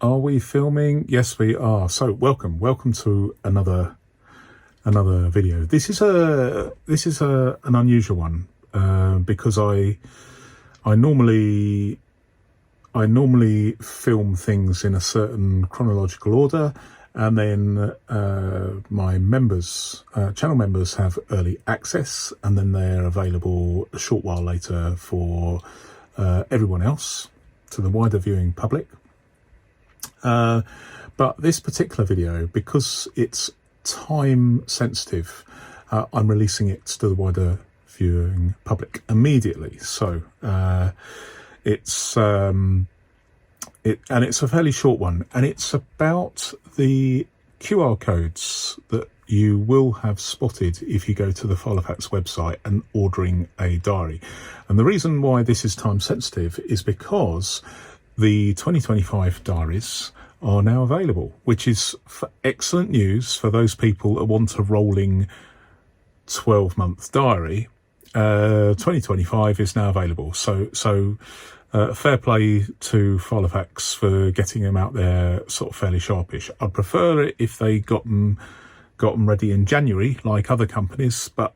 Are we filming? Yes, we are. So welcome to another video. This is an unusual one because I normally film things in a certain chronological order, and then my channel members have early access, and then they're available a short while later for everyone else, to the wider viewing public. But this particular video, because it's time sensitive, I'm releasing it to the wider viewing public immediately. So it's a fairly short one, and it's about the QR codes that you will have spotted if you go to the Filofax website and ordering a diary. And the reason why this is time sensitive is because the 2025 diaries are now available, which is excellent news for those people that want a rolling 12-month diary. 2025 is now available. So fair play to Filofax for getting them out there sort of fairly sharpish. I'd prefer it if they got them ready in January like other companies, but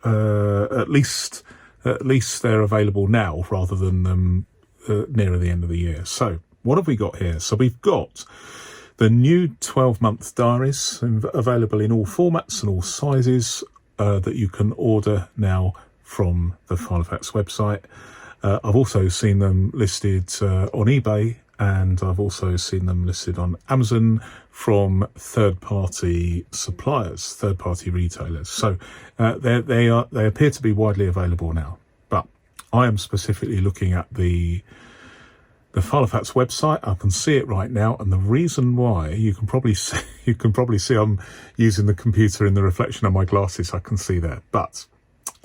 at least they're available now rather than nearer the end of the year. So what have we got here? So we've got the new 12-month diaries available in all formats and all sizes that you can order now from the Filofax website. I've also seen them listed on eBay, and I've also seen them listed on Amazon from third-party suppliers, third-party retailers. So they appear to be widely available now. But I am specifically looking at the Filofax website. I can see it right now, and the reason why, you can probably see I'm using the computer in the reflection of my glasses. I can see there, but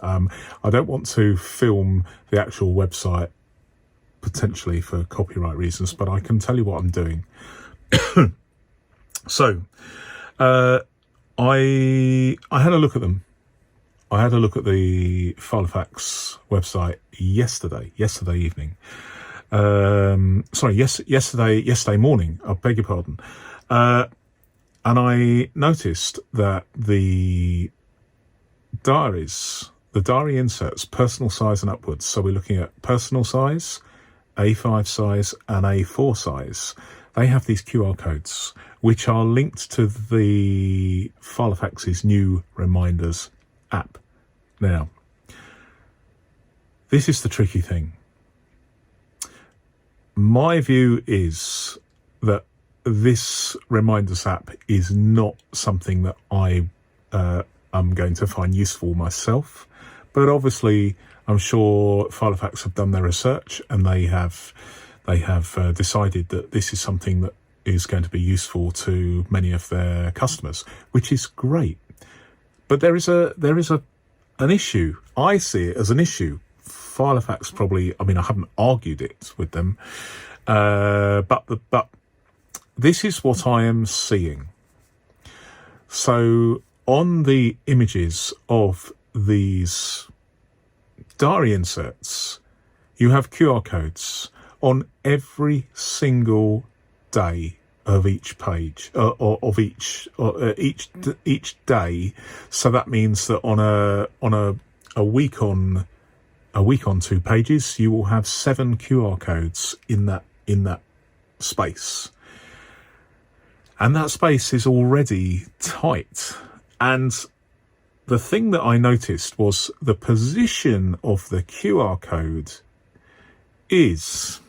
I don't want to film the actual website potentially for copyright reasons, but I can tell you what I'm doing. So I had a look at them. I had a look at the Filofax website yesterday evening. Yesterday morning, I beg your pardon. And I noticed that the diaries, the diary inserts, personal size and upwards. So we're looking at personal size, A5 size and A4 size. They have these QR codes, which are linked to the Filofax's new Reminders app. Now, this is the tricky thing. My view is that this Reminders app is not something that I'm going to find useful myself, but obviously I'm sure Filofax have done their research, and they have decided that this is something that is going to be useful to many of their customers, which is great. But there is an issue. I see it as an issue. Filofax probably, I haven't argued it with them, but this is what I am seeing. So on the images of these diary inserts, you have QR codes on every single day of each page, each day. So that means that on a week on 2 pages, you will have 7 QR codes in that space, and that space is already tight. And the thing that I noticed was the position of the QR code is,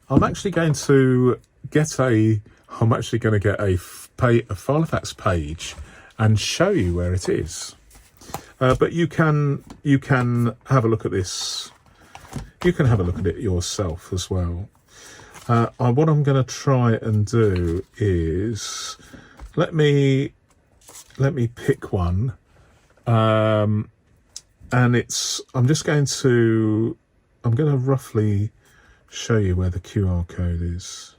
I'm actually going to get a Filofax page and show you where it is. But you can have a look at this. You can have a look at it yourself as well. What I'm going to try and do is let me pick one, and I'm going to roughly show you where the QR code is.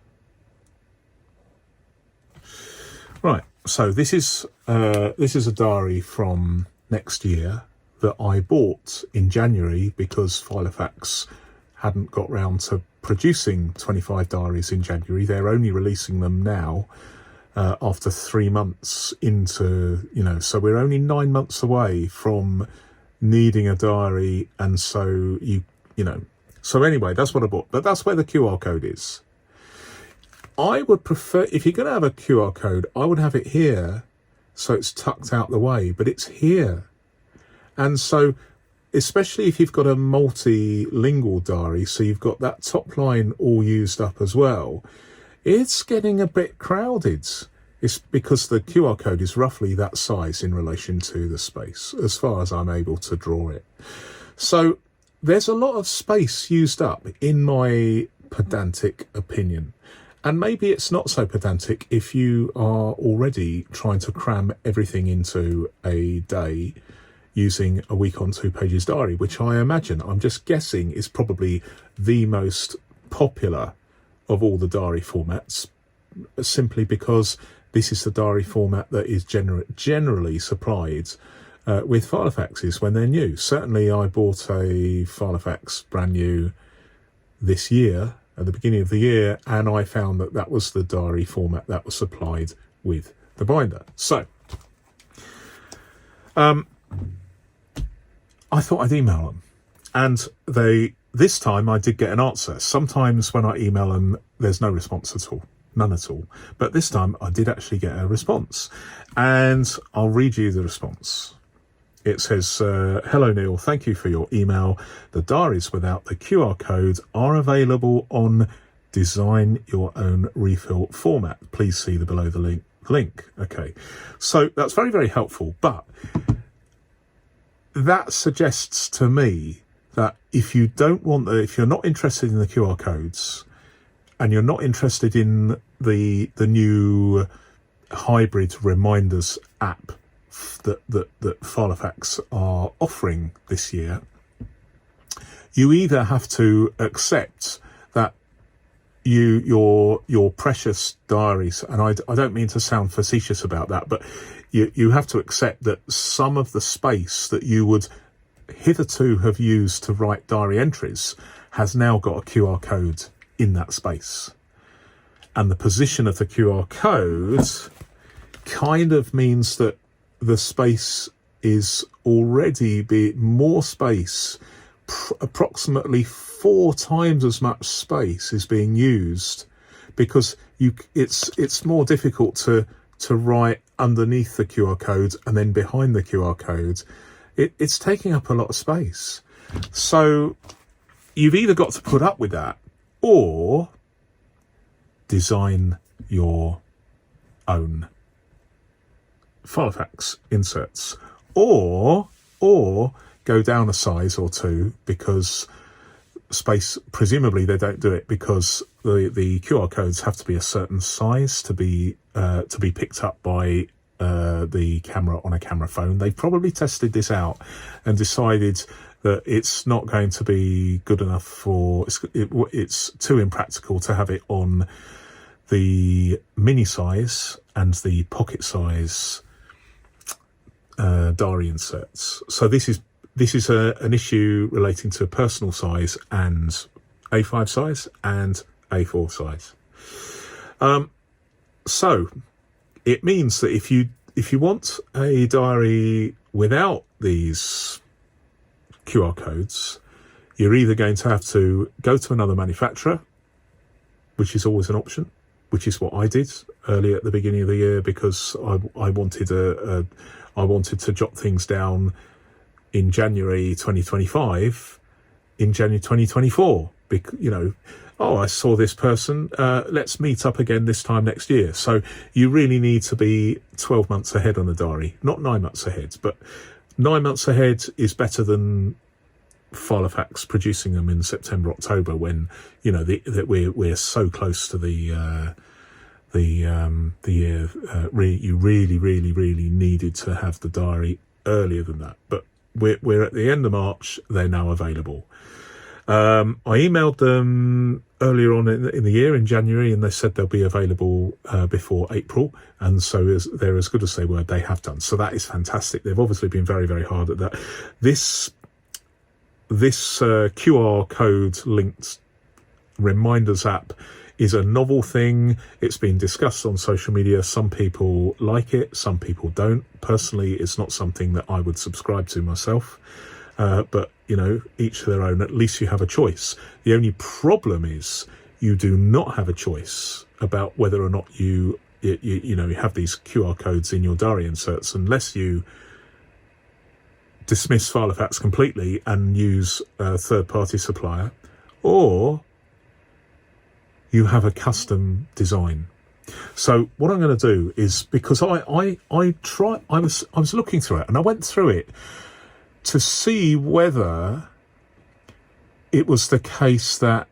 Right. So this is a diary from next year that I bought in January because Filofax hadn't got round to producing 25 diaries in January. They're only releasing them now after 3 months into, so we're only 9 months away from needing a diary. And so so anyway, that's what I bought, but that's where the QR code is. I would prefer, if you're going to have a QR code, I would have it here, so it's tucked out the way, but it's here. And so, especially if you've got a multilingual diary, so you've got that top line all used up as well, it's getting a bit crowded. It's because the QR code is roughly that size in relation to the space, as far as I'm able to draw it. So there's a lot of space used up, in my pedantic opinion. And maybe it's not so pedantic if you are already trying to cram everything into a day using a week on 2 pages diary, which I imagine, I'm just guessing, is probably the most popular of all the diary formats, simply because this is the diary format that is generally supplied with Filofaxes when they're new. Certainly I bought a Filofax brand new this year, at the beginning of the year, and I found that that was the diary format that was supplied with the binder. So I thought I'd email them, and this time I did get an answer. Sometimes when I email them, there's no response at all, none at all. But this time I did actually get a response, and I'll read you the response. It says, hello Neil, thank you for your email. The diaries without the QR code are available on Design Your Own Refill format. Please see the below the link. Okay, so that's very, very helpful. But that suggests to me that if you don't want if you're not interested in the QR codes, and you're not interested in the new hybrid reminders app that Filofax are offering this year, you either have to accept that your precious diaries, and I don't mean to sound facetious about that, but you have to accept that some of the space that you would hitherto have used to write diary entries has now got a QR code in that space. And the position of the QR code kind of means that the space is already more space, approximately 4 times as much space is being used, because it's more difficult to write underneath the QR code and then behind the QR code. It's taking up a lot of space. So you've either got to put up with that or design your own Filofax inserts, or go down a size or 2, because space, presumably they don't do it because the QR codes have to be a certain size to be picked up by the camera on a camera phone. They've probably tested this out and decided that it's not going to be good enough for it's too impractical to have it on the mini size and the pocket size diary inserts. So this is an issue relating to personal size and A5 size and A4 size. So it means that if you want a diary without these QR codes, you're either going to have to go to another manufacturer, which is always an option, which is what I did early at the beginning of the year, because I wanted to jot things down in January 2025, in January 2024. I saw this person, let's meet up again this time next year. So you really need to be 12 months ahead on the diary, not 9 months ahead, but 9 months ahead is better than Filofax producing them in September, October, when that we're so close to the year. You really needed to have the diary earlier than that, but we're at the end of March. They're now available. I emailed them earlier on in the year, in January, and they said they'll be available before April, and so they're as good as they were. They have done, so that is fantastic. They've obviously been very, very hard at that. This this QR code linked reminders app is a novel thing. It's been discussed on social media. Some people like it, some people don't. Personally, it's not something that I would subscribe to myself. But, each to their own. At least you have a choice. The only problem is you do not have a choice about whether or not you have these QR codes in your diary inserts, unless you dismiss Filofax completely and use a third-party supplier, or you have a custom design. So what I'm going to do is, because I was looking through it, and I went through it to see whether it was the case that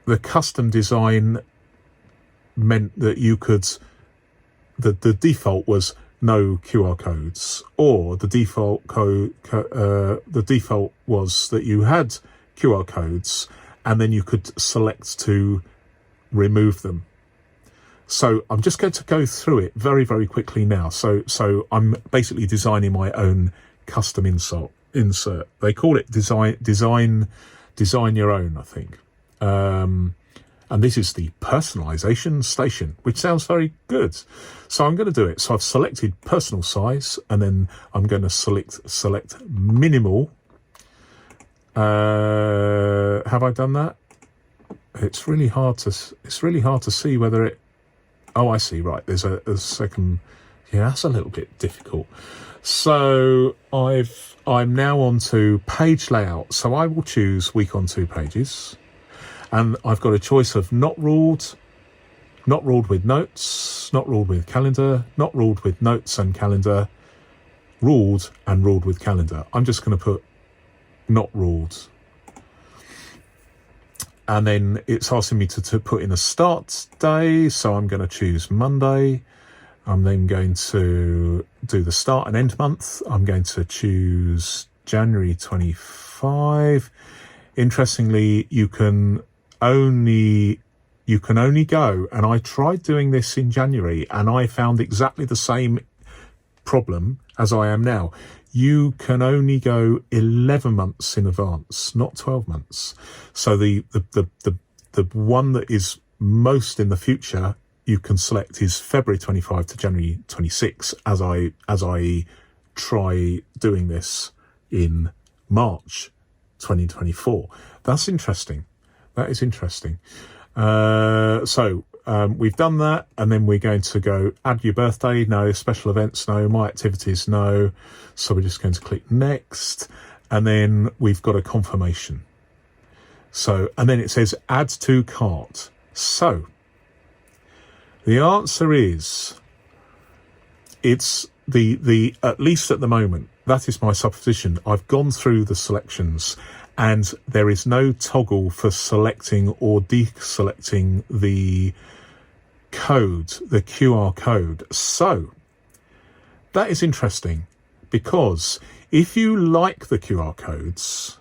the custom design meant that you could, the default was no QR codes, or the default was that you had QR codes and then you could select to remove them. So I'm just going to go through it very, very quickly now. So I'm basically designing my own custom insert. They call it design your own, I think. And this is the personalization station, which sounds very good. So I'm going to do it. So I've selected personal size, and then I'm going to select minimal. Have I done that? It's really hard to see whether it. Oh, I see. Right. There's a second. Yeah, that's a little bit difficult. So I'm now on to page layout. So I will choose week on 2 pages. And I've got a choice of not ruled with notes, not ruled with calendar, not ruled with notes and calendar, ruled and ruled with calendar. I'm just going to put not ruled. And then it's asking me to put in a start day. So I'm going to choose Monday. I'm then going to do the start and end month. I'm going to choose January 25. Interestingly, you can only go, and I tried doing this in January and I found exactly the same problem as I am now. You can only go 11 months in advance, not 12 months. So the one that is most in the future you can select is February 25 to January 26, as I try doing this in March 2024. That's interesting. That is interesting. So we've done that, and then we're going to go add your birthday, no. Special events, no. My activities, no. So we're just going to click next, and then we've got a confirmation. So, and then it says add to cart. So the answer is, it's the at least at the moment, that is my supposition. I've gone through the selections, and there is no toggle for selecting or deselecting the code, the QR code. So that is interesting, because if you like the QR codes,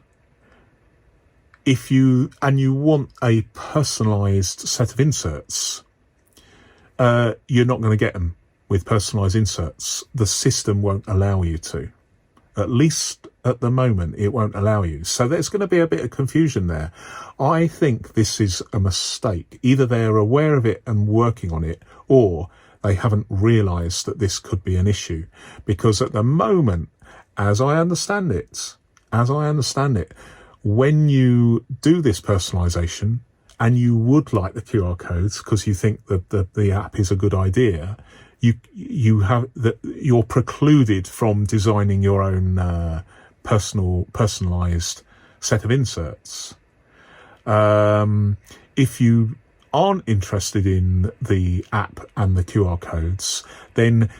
you want a personalized set of inserts, you're not going to get them with personalized inserts. The system won't allow you to. At least at the moment, it won't allow you. So there's going to be a bit of confusion there. I think this is a mistake. Either they're aware of it and working on it, or they haven't realized that this could be an issue. Because at the moment, as I understand it, when you do this personalization and you would like the QR codes because you think that the app is a good idea, you're precluded from designing your own personalized set of inserts. If you aren't interested in the app and the QR codes, then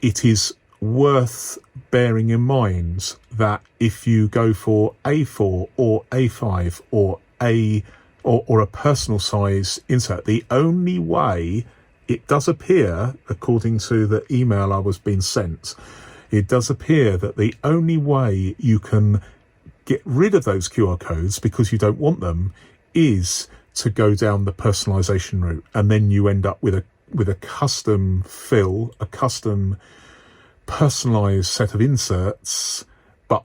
it is worth bearing in mind that if you go for A4 or A5 or a personal size insert, the only way it does appear, according to the email I was being sent, it does appear that the only way you can get rid of those QR codes because you don't want them is to go down the personalization route, and then you end up with a custom a custom personalized set of inserts, but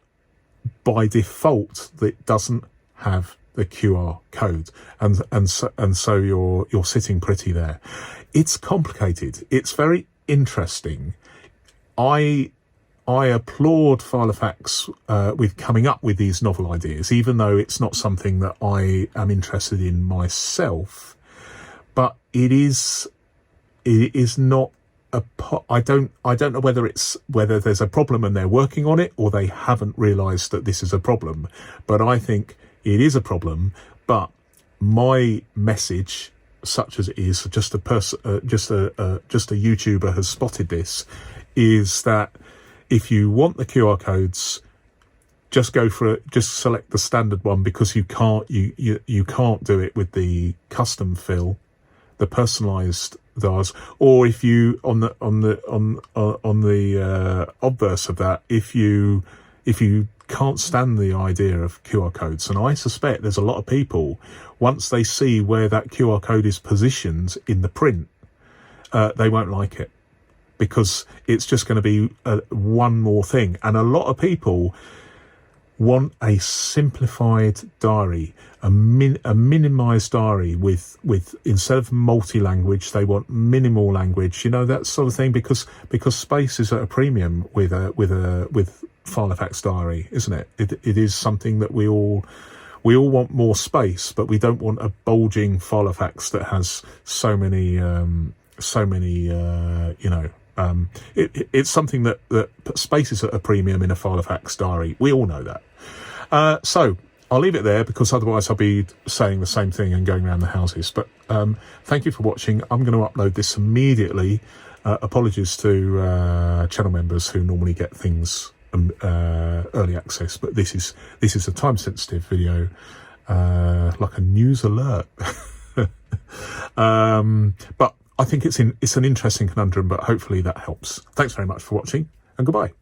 by default that doesn't have the QR code, and so you're sitting pretty there. It's complicated. It's very interesting. I applaud Filofax with coming up with these novel ideas, even though it's not something that I am interested in myself. But it is not I don't know whether there's a problem and they're working on it, or they haven't realised that this is a problem. But I think it is a problem. But my message, such as it is, just a YouTuber has spotted this, is that if you want the QR codes, just go for it. Just select the standard one, because you can't do it with the custom fill, the personalised dials. Or if you on the obverse of that, if you can't stand the idea of QR codes, and I suspect there's a lot of people, once they see where that QR code is positioned in the print, they won't like it, because it's just going to be one more thing. And a lot of people want a simplified diary, a minimized diary with instead of multi-language, they want minimal language, that sort of thing, because space is at a premium with Filofax diary, isn't it? It is something that we all want more space, but we don't want a bulging Filofax that has so many it's something that space is at a premium in a Filofax diary. We all know that. So I'll leave it there, because otherwise I'll be saying the same thing and going around the houses. But thank you for watching. I'm going to upload this immediately. Apologies to channel members who normally get things early access, but this is a time sensitive video, like a news alert. But I think it's an interesting conundrum, but hopefully that helps. Thanks very much for watching, and goodbye.